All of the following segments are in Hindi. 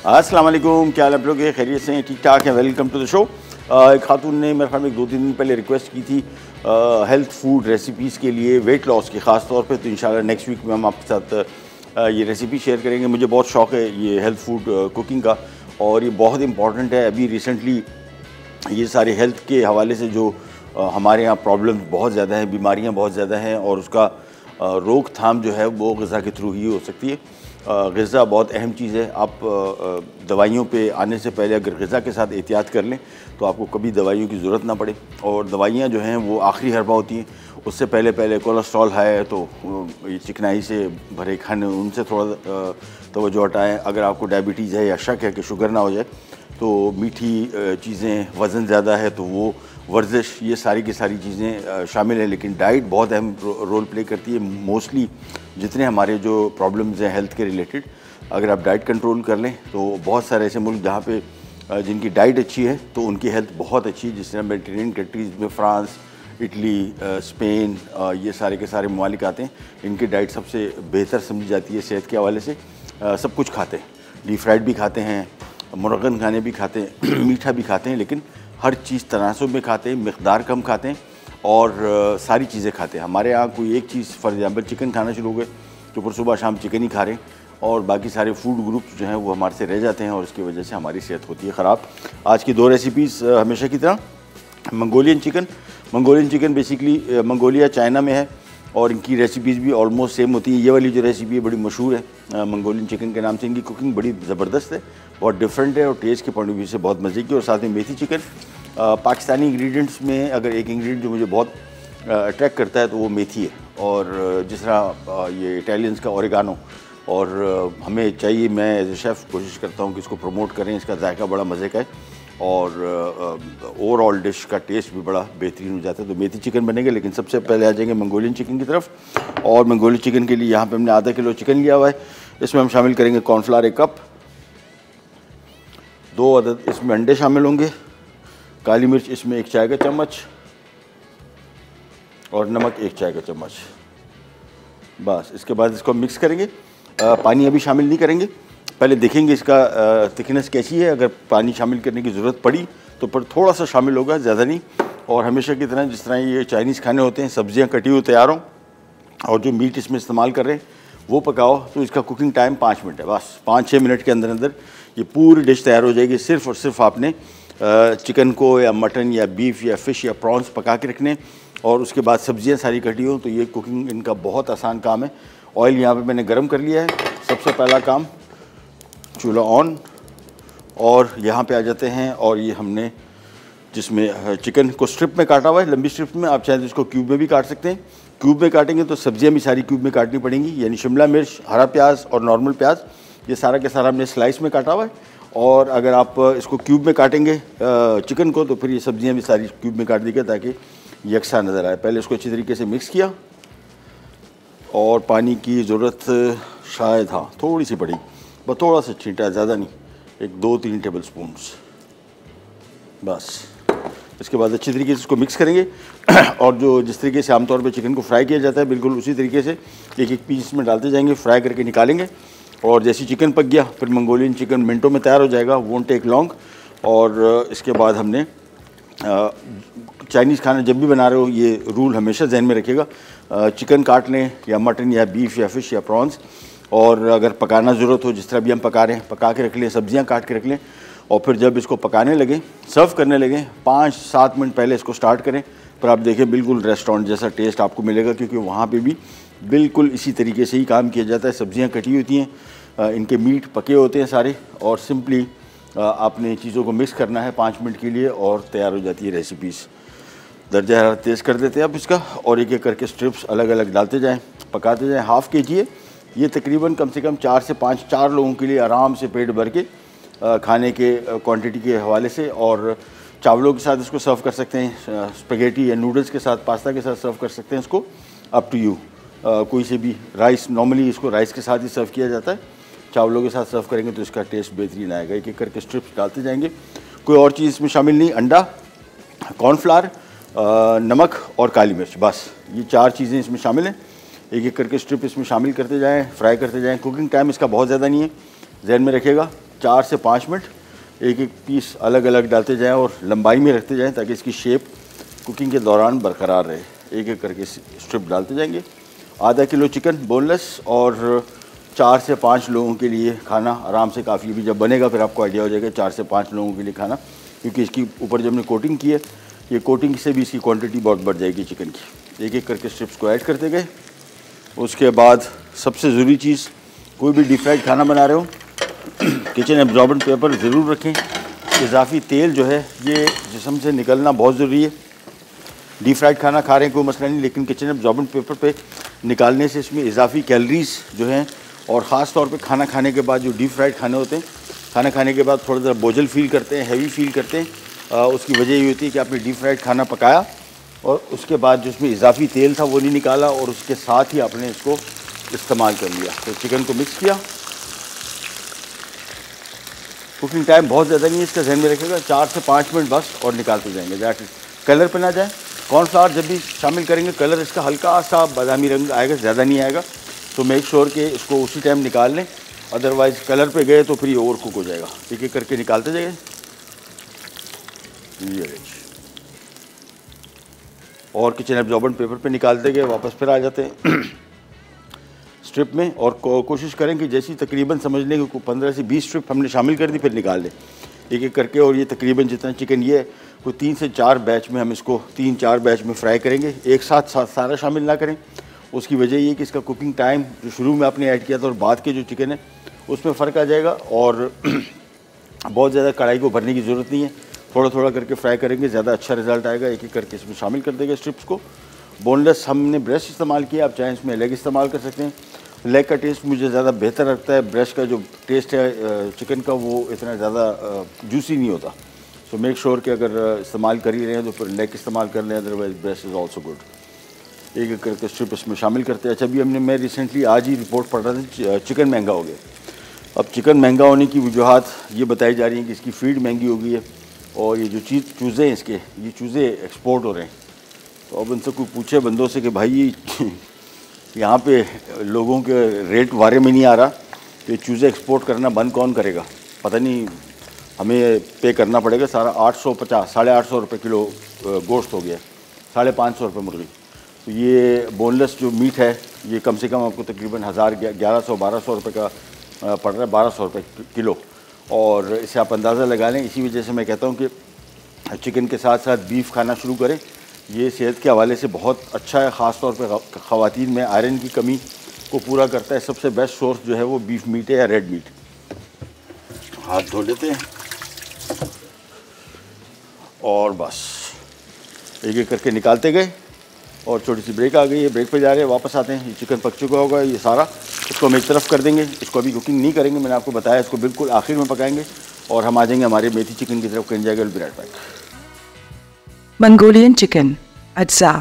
अस्सलाम वालेकुम, क्या हाल आप लोग? खैरियत से हैं? ठीक ठाक हैं? Welcome to the show. एक खातून ने मेरे ख्याल में 2-3 दिन पहले रिक्वेस्ट की थी हेल्थ फूड रेसिपीज़ के लिए, वेट लॉस की ख़ास तौर पे। तो इंशाल्लाह नेक्स्ट वीक में हम आपके साथ ये रेसिपी शेयर करेंगे। मुझे बहुत शौक़ है ये हेल्थ फूड कुकिंग का, और ये बहुत इंपॉर्टेंट है। अभी रिसेंटली ये सारे हेल्थ के हवाले से जो हमारे यहाँ प्रॉब्लम बहुत ज़्यादा हैं, बीमारियाँ बहुत ज़्यादा हैं, और उसका रोकथाम जो है वो ग़िज़ा के थ्रू ही हो सकती है। ग़िज़ा बहुत अहम चीज़ है। आप दवाइयों पे आने से पहले अगर ग़िज़ा के साथ एहतियात कर लें तो आपको कभी दवाइयों की ज़रूरत ना पड़े। और दवाइयाँ जो हैं वो आखिरी हरबा होती हैं। उससे पहले कोलेस्ट्रॉल है तो ये चिकनाई से भरे खाने उनसे थोड़ा तवज्जो हटाएँ। अगर आपको डायबिटीज़ है या शक है कि शुगर ना हो जाए तो मीठी चीज़ें, वज़न ज़्यादा है तो वो, वर्जिश, ये सारी की सारी चीज़ें शामिल हैं। लेकिन डाइट बहुत अहम रोल प्ले करती है। मोस्टली जितने हमारे जो प्रॉब्लम्स हैं हेल्थ के रिलेटेड, अगर आप डाइट कंट्रोल कर लें तो बहुत सारे ऐसे मुल्क जहाँ पे जिनकी डाइट अच्छी है तो उनकी हेल्थ बहुत अच्छी है। जिस तरह मेडिटेरेनियन कंट्रीज़ में फ्रांस, इटली, स्पेन, ये सारे के सारे ममालिक आते हैं। इनकी डाइट सबसे बेहतर समझी जाती है सेहत के हवाले से। सब कुछ खाते हैं, डीप फ्राइड भी खाते हैं, मुरगन खाने भी खाते हैं, मीठा भी खाते हैं, लेकिन हर चीज़ तनासुब में खाते हैं, मिक़दार कम खाते हैं, और सारी चीज़ें खाते हैं। हमारे यहाँ कोई एक चीज़, फॉर एग्जाम्पल चिकन खाना शुरू हो गए तो फिर सुबह शाम चिकन ही खा रहे हैं, और बाकी सारे फूड ग्रुप्स जो हैं वो हमारे से रह जाते हैं, और इसकी वजह से हमारी सेहत होती है ख़राब। आज की 2 रेसिपीज़ हमेशा की तरह Mongolian chicken. Mongolian chicken basically Mongolia, China में है, और इनकी रेसिपीज़ भी ऑलमोस्ट सेम होती है। ये वाली जो रेसिपी है बड़ी मशहूर है मंगोलियन चिकन के नाम से। इनकी कुकिंग बड़ी ज़बरदस्त है, बहुत डिफरेंट है, और टेस्ट के पॉइंट ऑफ व्यू से बहुत मज़े की। और साथ में मेथी चिकन। पाकिस्तानी इंग्रेडिएंट्स में अगर एक इंग्रेडिएंट जो मुझे बहुत अट्रैक्ट करता है तो वो मेथी है। और जिस तरह ये इटालियंस का ओरिगानो, और हमें चाहिए, मैं एज ए शेफ़ कोशिश करता हूँ कि इसको प्रमोट करें। इसका जायका बड़ा मज़े का है, और ओवरऑल डिश का टेस्ट भी बड़ा बेहतरीन हो जाता है। तो मेथी चिकन बनेगा, लेकिन सबसे पहले आ जाएंगे मंगोलियन चिकन की तरफ। और मंगोलियन चिकन के लिए यहाँ पे हमने आधा किलो चिकन लिया हुआ है। इसमें हम शामिल करेंगे कॉर्नफ्लावर 1 कप, 2 अदद इसमें अंडे शामिल होंगे, काली मिर्च इसमें 1 चाय का चम्मच, और नमक 1 चाय का चम्मच। बस इसके बाद इसको मिक्स करेंगे। पानी अभी शामिल नहीं करेंगे, पहले देखेंगे इसका थिकनेस कैसी है। अगर पानी शामिल करने की ज़रूरत पड़ी तो पर थोड़ा सा शामिल होगा, ज़्यादा नहीं। और हमेशा की तरह जिस तरह ये चाइनीज़ खाने होते हैं, सब्जियां कटी हुई तैयार हों और जो मीट इसमें इस्तेमाल कर रहे हैं वो पकाओ, तो इसका कुकिंग टाइम 5 मिनट है। बस 5-6 मिनट के अंदर अंदर ये पूरी डिश तैयार हो जाएगी। सिर्फ़ और सिर्फ आपने चिकन को या मटन या बीफ या फ़िश या प्रॉन्स पका के रखने, और उसके बाद सब्जियां सारी कटी हो। तो ये कुकिंग इनका बहुत आसान काम है। ऑयल यहाँ पे मैंने गरम कर लिया है। सबसे पहला काम, चूल्हा ऑन, और यहाँ पे आ जाते हैं। और ये हमने जिसमें चिकन को स्ट्रिप में काटा हुआ है, लंबी स्ट्रिप में, आप चाहे तो इसको क्यूब में भी काट सकते हैं। क्यूब में काटेंगे तो सब्जियां भी सारी क्यूब में काटनी पड़ेंगी, यानी शिमला मिर्च, हरा प्याज और नॉर्मल प्याज, ये सारा के सारा हमने स्लाइस में काटा हुआ है। और अगर आप इसको क्यूब में काटेंगे चिकन को, तो फिर ये सब्जियां भी सारी क्यूब में काट दी गई ताकि यकसा नज़र आए। पहले इसको अच्छी तरीके से मिक्स किया, और पानी की ज़रूरत शायद हाँ थोड़ी सी पड़ी, बस थोड़ा सा छींटा, ज़्यादा नहीं, 1-2-3 टेबल स्पून्स बस। इसके बाद अच्छी तरीके से इसको मिक्स करेंगे। और जो जिस तरीके से आमतौर पे चिकन को फ्राई किया जाता है, बिल्कुल उसी तरीके से एक पीस में डालते जाएंगे, फ्राई करके निकालेंगे। और जैसे चिकन पक गया फिर मंगोलियन चिकन मिनटों में तैयार हो जाएगा, वोंट टेक लॉन्ग। और इसके बाद हमने चाइनीज़ खाना जब भी बना रहे हो ये रूल हमेशा जहन में रखिएगा, चिकन काट लें या मटन या बीफ या फ़िश या प्रॉन्स, और अगर पकाना ज़रूरत हो जिस तरह भी हम पका रहे हैं, पका के रख लें, सब्जियां काट के रख लें। और फिर जब इसको पकाने लगें, सर्व करने लगें, 5-7 मिनट पहले इसको स्टार्ट करें। पर आप देखें बिल्कुल रेस्टोरेंट जैसा टेस्ट आपको मिलेगा, क्योंकि वहाँ पे भी बिल्कुल इसी तरीके से ही काम किया जाता है। सब्जियां कटी होती हैं, इनके मीट पके होते हैं सारे, और सिंपली आपने चीज़ों को मिक्स करना है 5 मिनट के लिए, और तैयार हो जाती है रेसिपीज़। दर्जा हरारत तेज़ कर देते हैं आप इसका, और एक एक करके स्ट्रिप्स अलग अलग डालते जाएँ, पकाते जाएँ। हाफ़ kg है ये, तकरीबन कम से कम 4 से 5, 4 लोगों के लिए आराम से पेट भर के खाने के क्वांटिटी के हवाले से। और चावलों के साथ इसको सर्व कर सकते हैं, स्पेगेटी या नूडल्स के साथ, पास्ता के साथ सर्व कर सकते हैं इसको, अप टू यू। कोई से भी राइस, नॉर्मली इसको राइस के साथ ही सर्व किया जाता है। चावलों के साथ सर्व करेंगे तो इसका टेस्ट बेहतरीन आएगा। एक एक करके स्ट्रिप्स डालते जाएंगे, कोई और चीज़ इसमें शामिल नहीं। अंडा, कॉर्नफ्लावर, नमक और काली मिर्च, बस ये 4 चीज़ें इसमें शामिल हैं। एक एक करके स्ट्रिप इसमें शामिल करते जाएँ, फ्राई करते जाएँ। कुकिंग टाइम इसका बहुत ज़्यादा नहीं है, जहन में रखिएगा। 4 से 5 मिनट एक एक पीस अलग अलग डालते जाएं और लंबाई में रखते जाएं ताकि इसकी शेप कुकिंग के दौरान बरकरार रहे। एक एक करके स्ट्रिप डालते जाएंगे। आधा किलो चिकन बोनलेस और 4 से 5 लोगों के लिए खाना आराम से काफ़ी। भी जब बनेगा फिर आपको आइडिया हो जाएगा 4 से 5 लोगों के लिए खाना, क्योंकि इसकी ऊपर जब हमने कोटिंग की है, ये कोटिंग से भी इसकी क्वांटिटी बहुत बढ़ जाएगी चिकन की। एक एक करके स्ट्रिप्स को ऐड करते गए। उसके बाद सबसे ज़रूरी चीज़, कोई भी डीप फ्राइड खाना बना रहे हो किचन एब्जॉर्बेंट पेपर ज़रूर रखें। इजाफी तेल जो है ये जिस्म से निकलना बहुत ज़रूरी है। डीप फ्राइड खाना खा रहे हैं कोई मसला नहीं, लेकिन किचन एब्जॉर्बेंट पेपर पे निकालने से इसमें इजाफी कैलोरीज जो हैं, और ख़ास तौर पे खाना खाने के बाद जो डीप फ्राइड खाने होते हैं, खाना खाने के बाद थोड़ा सा बोझल फील करते हैं, हैवी फील करते हैं। उसकी वजह ये होती है कि आपने डीप फ्राइड खाना पकाया और उसके बाद जो उसमें इजाफी तेल था वो नहीं निकाला और उसके साथ ही आपने इसको इस्तेमाल कर लिया। तो चिकन को मिक्स किया। कुकिंग टाइम बहुत ज़्यादा नहीं है, इसका ध्यान में रखिएगा, 4 से 5 मिनट बस, और निकालते जाएंगे। दैट इज कलर पे ना जाए। कॉर्नफ्लावर जब भी शामिल करेंगे कलर इसका हल्का सा बादामी रंग आएगा, ज़्यादा नहीं आएगा। तो मेक श्योर कि इसको उसी टाइम निकाल लें, अदरवाइज़ कलर पे गए तो फिर ये ओवर कुक हो जाएगा। एक एक करके निकालते जाइए। और किचन एब्जॉर्बेंट पेपर पे निकालते गए, वापस फिर आ जाते हैं स्ट्रिप में। और कोशिश करें कि जैसी तकरीबन समझ लें कि 15 से 20 स्ट्रिप हमने शामिल कर दी, फिर निकाल लें एक एक करके। और ये तकरीबन जितना चिकन ये है, कोई 3 से 4 बैच में हम इसको 3-4 बैच में फ्राई करेंगे। एक साथ सारा शामिल ना करें। उसकी वजह ये कि इसका कुकिंग टाइम जो शुरू में आपने ऐड किया था और बाद के जो चिकन है उसमें फ़र्क आ जाएगा। और बहुत ज़्यादा कढ़ाई को भरने की ज़रूरत नहीं है, थोड़ा थोड़ा करके फ्राई करेंगे, ज़्यादा अच्छा रिजल्ट आएगा। एक एक करके इसमें शामिल कर देंगे स्ट्रिप्स को। बोनलेस हमने ब्रेस्ट इस्तेमाल किया, आप चाहें इसमें लेग इस्तेमाल कर सकते हैं। लेग का टेस्ट मुझे ज़्यादा बेहतर लगता है। ब्रेस्ट का जो टेस्ट है चिकन का वो इतना ज़्यादा जूसी नहीं होता। सो मेक श्योर कि अगर इस्तेमाल कर ही रहे हैं तो फिर लेग इस्तेमाल कर लें, otherwise breast is also good. एक एक करके स्ट्रिप इसमें शामिल करते हैं। अच्छा, अभी मैं रिसेंटली आज ही रिपोर्ट पढ़ रहा था, चिकन महंगा हो गया। अब चिकन महंगा होने की वजूहत ये बताई जा रही हैं कि इसकी फीड महंगी हो गई है और ये जो चूज़े हैं इसके, ये चूज़े एक्सपोर्ट हो रहे हैं। तो अब उनसे कोई पूछे बंदों से कि भाई यहाँ पे लोगों के रेट वारे में नहीं आ रहा, तो ये चूज़े एक्सपोर्ट करना बंद कौन करेगा? पता नहीं, हमें पे करना पड़ेगा सारा। 850 850 रुपये किलो गोश्त हो गया, 550 रुपये मुर्गी। तो ये बोनलेस जो मीट है ये कम से कम आपको तकरीबन 1100-1200 रुपये का पड़ रहा है, 1200 रुपये किलो। और इसे आप अंदाज़ा लगा लें। इसी वजह से मैं कहता हूँ कि चिकन के साथ साथ बीफ खाना शुरू करें। ये सेहत के हवाले से बहुत अच्छा है, ख़ास तौर पे ख़वातीन में आयरन की कमी को पूरा करता है। सबसे बेस्ट सोर्स जो है वो बीफ मीट है या रेड मीट। हाथ धो लेते हैं और बस एक एक करके निकालते गए। और छोटी सी ब्रेक आ गई है, ब्रेक पे जा रहे हैं, वापस आते हैं। ये चिकन पक चुका होगा ये सारा, इसको हम एक तरफ कर देंगे। इसको अभी कुकिंग नहीं करेंगे, मैंने आपको बताया, इसको बिल्कुल आखिर में पकाएंगे। और हम आ जाएंगे हमारे मेथी चिकन की तरफ। जाएगा will be right back. Mongolian chicken अज्जा।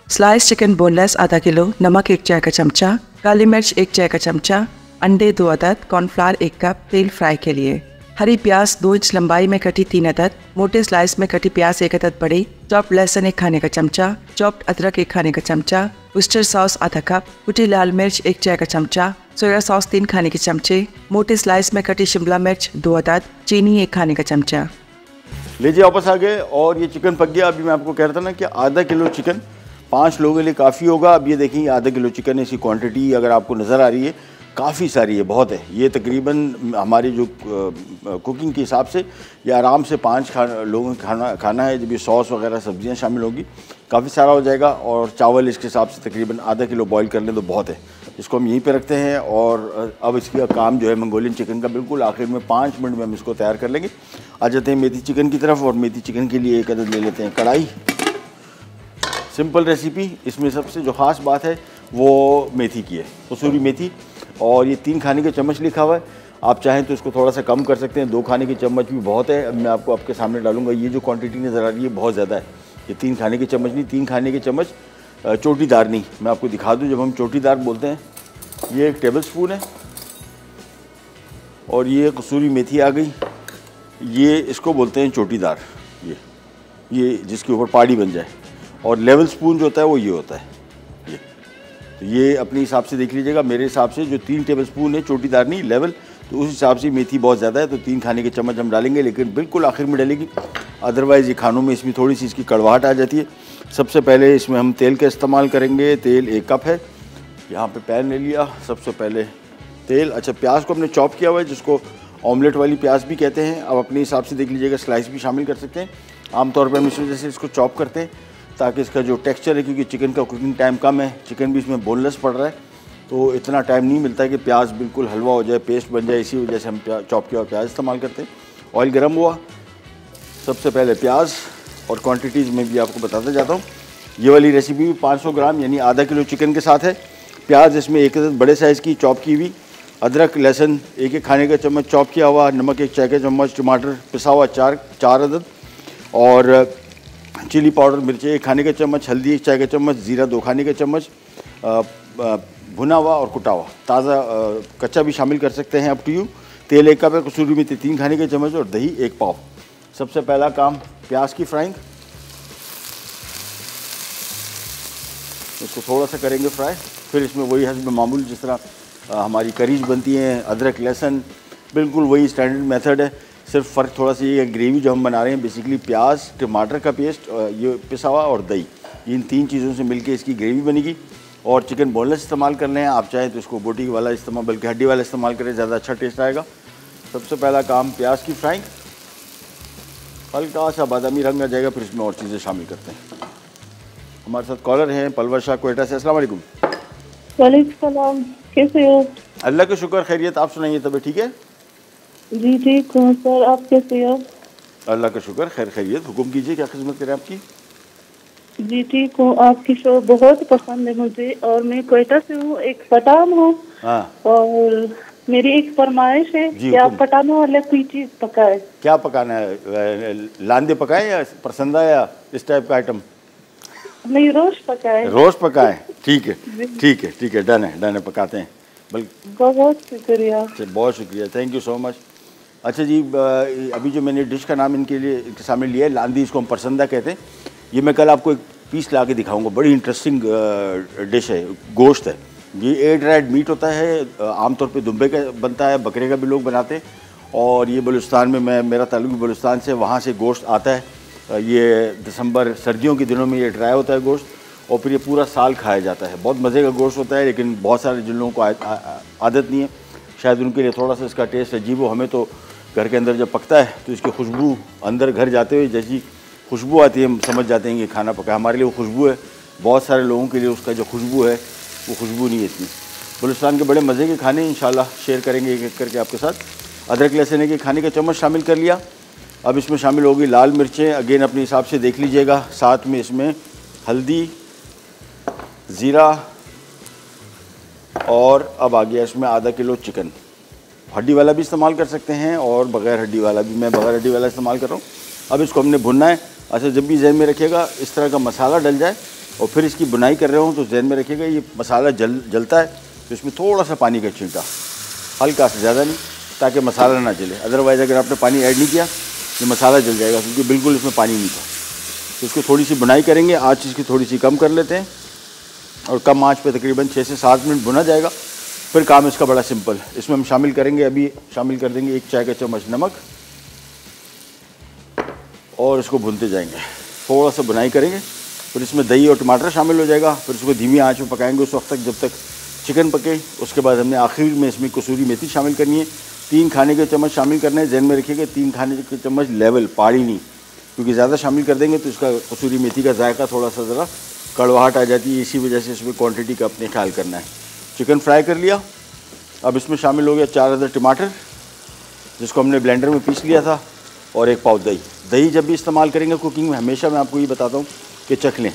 स्लाइस चिकन बोनलेस आधा किलो, नमक 1 चाय का चमचा, काली मिर्च 1 चाय का चमचा, अंडे 2 अदद, कॉर्नफ्लावर 1 कप, तेल फ्राई के लिए, हरी प्याज 2 इंच लंबाई में कटी 3 अदद, मोटे स्लाइस में कटी प्याज 1 अदद बड़ी, चॉप्ड लहसुन 1 खाने का चमचा, चॉप्ड अदरक 1 खाने का चमचा, विस्टर सॉस आधा कप, कुटी लाल मिर्च 1 चाय का चमचा, सोया सॉस 3 खाने के चमचे, मोटे स्लाइस में कटी शिमला मिर्च 2 अदद, चीनी 1 खाने का चमचा। लीजिए वापस आ गए और ये चिकन पक गया। अभी मैं आपको कह रहा था ना कि आधा किलो चिकन 5 लोगों के लिए काफ़ी होगा। अब ये देखेंगे आधा किलो चिकन है, इसकी क्वांटिटी अगर आपको नज़र आ रही है काफ़ी सारी है, बहुत है। ये तकरीबन हमारी जो कुकिंग के हिसाब से ये आराम से 5 लोगों का खाना है। जब ये सॉस वगैरह सब्जियां शामिल होगी काफ़ी सारा हो जाएगा। और चावल इसके हिसाब से तकरीबन आधा किलो बॉईल कर लें तो बहुत है। इसको हम यहीं पे रखते हैं और अब इसका काम जो है मंगोलियन चिकन का बिल्कुल आखिर में 5 मिनट में हम इसको तैयार कर लेंगे। आ जाते हैं मेथी चिकन की तरफ। और मेथी चिकन के लिए 1 अदद ले लेते हैं कढ़ाई। सिंपल रेसिपी, इसमें सबसे जो ख़ास बात है वो मेथी की है, कसूरी मेथी। और ये 3 खाने के चम्मच लिखा हुआ है, आप चाहें तो इसको थोड़ा सा कम कर सकते हैं। 2 खाने के चम्मच भी बहुत है। अब मैं आपको आपके सामने डालूंगा। ये जो क्वांटिटी नज़र आ रही है बहुत ज़्यादा है। ये 3 खाने के चम्मच नहीं, 3 खाने के चम्मच चोटीदार नहीं। मैं आपको दिखा दूँ, जब हम चोटीदार बोलते हैं ये 1 टेबल स्पून है। और ये कसूरी मेथी आ गई, ये इसको बोलते हैं चोटीदार, ये जिसके ऊपर पहाड़ी बन जाए। और लेवल स्पून जो होता है वो ये होता है। तो ये अपने हिसाब से देख लीजिएगा। मेरे हिसाब से जो 3 टेबल स्पून है, चोटीदार नहीं, लेवल तो उस हिसाब से मेथी बहुत ज़्यादा है तो 3 खाने के चम्मच हम डालेंगे, लेकिन बिल्कुल आखिर में डालेंगे, अदरवाइज़ ये खानों में इसमें थोड़ी सी इसकी कड़वाहट आ जाती है। सबसे पहले इसमें हम तेल का इस्तेमाल करेंगे। तेल 1 कप है, यहाँ पे पैन ले लिया। सबसे पहले तेल, अच्छा प्याज को हमने चॉप किया हुआ है, जिसको ऑमलेट वाली प्याज भी कहते हैं। अब अपने हिसाब से देख लीजिएगा, स्लाइस भी शामिल कर सकते हैं। आमतौर पर हम इस वजह से इसको चॉप करते हैं ताकि इसका जो टेक्सचर है, क्योंकि चिकन का कुकिंग टाइम कम है, चिकन भी इसमें बोनलेस पड़ रहा है, तो इतना टाइम नहीं मिलता है कि प्याज बिल्कुल हलवा हो जाए, पेस्ट बन जाए। इसी वजह से हम चॉप किया हुआ प्याज इस्तेमाल करते हैं। ऑयल गर्म हुआ, सबसे पहले प्याज, और क्वांटिटीज़ में भी आपको बताता जाता हूँ। ये वाली रेसिपी भी 500 ग्राम यानी आधा किलो चिकन के साथ है। प्याज इसमें एक बड़े साइज़ की चॉप की हुई, अदरक लहसुन 1 खाने का चम्मच चॉप किया हुआ, नमक 1 चाय का चम्मच, टमाटर पिसा हुआ 4 अदद, और चिली पाउडर मिर्ची 1 खाने का चम्मच, हल्दी 1 चाय का चम्मच, ज़ीरा 2 खाने का चम्मच, भुना हुआ और कुटा हुआ, ताज़ा कच्चा भी शामिल कर सकते हैं, अप टू यू। तेल 1 कप है, कसूरी मेथी 3 खाने के चम्मच, और दही 1 पाव। सबसे पहला काम प्याज की फ्राइंग, इसको थोड़ा सा करेंगे फ्राई। फिर इसमें वही हस्ब मामूल जिस तरह हमारी करीज बनती हैं, अदरक लहसुन, बिल्कुल वही स्टैंडर्ड मेथड है। सिर्फ फ़र्क थोड़ा सा ये है, ग्रेवी जो हम बना रहे हैं बेसिकली प्याज, टमाटर का पेस्ट, ये पिसा हुआ और दही, इन 3 चीज़ों से मिलके इसकी ग्रेवी बनेगी। और चिकन बोनलेस इस्तेमाल कर लें आप, चाहें तो इसको बोटी वाला इस्तेमाल, बल्कि हड्डी वाला इस्तेमाल करें, ज़्यादा अच्छा टेस्ट आएगा। सबसे पहला काम प्याज की फ्राइंग, हल्का सा बादामी रंग आ जाएगा, फिर इसमें और चीज़ें शामिल करते हैं। हमारे साथ कॉलर हैं पलवर शाह कोयटा से। अस्सलाम वालेकुम। वालेकुम सलाम, कैसे हो? अल्लाह का शुक्र, खैरियत। आप सुनाइए, तबीयत ठीक है? जी ठीक हूँ सर, आप कैसे हो? अल्लाह का शुक्र, खैर खैरियत। हुक्म कीजिए, क्या खिदमत करें आपकी? जी ठीक हूँ, आपकी शो बहुत पसंद है मुझे, और मैं कोयटा से हूँ, एक पठान हूँ। हाँ, और मेरी एक फरमाइश है कि आप पठानों वाले कोई चीज़ पकाए। क्या पकाना है? लांदे पकाए या पसंदा या इस टाइप का आइटम? नहीं, रोस्ट पकाए। रोस्ट पकाए, ठीक है ठीक है ठीक है, डन है, पकाते हैं। बल्कि बहुत शुक्रिया। बहुत शुक्रिया, थैंक यू सो मच। अच्छा जी, अभी जो मैंने डिश का नाम इनके सामने लिया है, लांदी, इसको हम पसंदा कहते हैं। ये मैं कल आपको एक पीस ला के दिखाऊंगा, बड़ी इंटरेस्टिंग डिश है, गोश्त है ये। एयर ड्राइड मीट होता है, आमतौर पे दुम्बे का बनता है, बकरे का भी लोग बनाते हैं, और ये बलूचिस्तान में, मेरा ताल्लुक बलूचिस्तान से, वहाँ से गोश्त आता है। ये दिसंबर सर्दियों के दिनों में ये ड्राई होता है गोश्त, और फिर ये पूरा साल खाया जाता है। बहुत मज़े का गोश्त होता है, लेकिन बहुत सारे जिन लोगों को आदत नहीं है, शायद उनके लिए थोड़ा सा इसका टेस्ट अजीब हो। हमें तो घर के अंदर जब पकता है तो इसकी खुशबू अंदर घर जाते हुए जैसी खुशबू आती है, हम समझ जाते हैं कि खाना पका। हमारे लिए वो खुशबू है, बहुत सारे लोगों के लिए उसका जो खुशबू है वो खुशबू नहीं है इतनी। बलूचिस्तान के बड़े मज़े के खाने इंशाल्लाह शेयर करेंगे एक एक करके आपके साथ। अदरक लहसुन के खाने का चम्मच शामिल कर लिया। अब इसमें शामिल होगी लाल मिर्चें, अगेन अपने हिसाब से देख लीजिएगा। साथ में इसमें हल्दी, ज़ीरा, और अब आ गया इसमें आधा किलो चिकन। हड्डी वाला भी इस्तेमाल कर सकते हैं और बग़ैर हड्डी वाला भी, मैं बग़ैर हड्डी वाला इस्तेमाल कर रहा हूँ। अब इसको हमने भुनना है। अच्छा, जब भी जहन में रखिएगा इस तरह का मसाला डल जाए और फिर इसकी बुनाई कर रहे हो तो जहन में रखिएगा ये मसाला जलता है तो इसमें थोड़ा सा पानी का छींटा, हल्का सा, ज़्यादा नहीं, ताकि मसाला ना जले। अदरवाइज़ अगर आपने पानी ऐड नहीं किया ये मसाला जल जाएगा, क्योंकि बिल्कुल इसमें पानी नहीं था। तो इसको थोड़ी सी बुनाई करेंगे, आँच इसकी थोड़ी सी कम कर लेते हैं, और कम आँच पे तकरीबन 6 से 7 मिनट भुना जाएगा। फिर काम इसका बड़ा सिंपल, इसमें हम शामिल करेंगे, अभी शामिल कर देंगे 1 चाय का चम्मच नमक, और इसको भूनते जाएंगे, थोड़ा सा बुनाई करेंगे। फिर इसमें दही और टमाटर शामिल हो जाएगा। फिर इसको धीमी आंच में पकाएंगे उस वक्त तक जब तक चिकन पके। उसके बाद हमने आखिर में इसमें कसूरी मेथी शामिल करनी है, 3 खाने के चम्मच शामिल करना है। जहन में रखिएगा 3 खाने के चम्मच लेवल, पहाड़ी नहीं, क्योंकि ज़्यादा शामिल कर देंगे तो इसका कसूरी मेथी का जायका थोड़ा सा ज़रा कड़वाहट आ जाती है। इसी वजह से इसमें क्वान्टिटी का अपने ख्याल करना है। चिकन फ्राई कर लिया। अब इसमें शामिल हो गया 4 अदद टमाटर, जिसको हमने ब्लेंडर में पीस लिया था, और 1 पाव दही। दही जब भी इस्तेमाल करेंगे कुकिंग में, हमेशा मैं आपको ये बताता हूँ कि चख लें।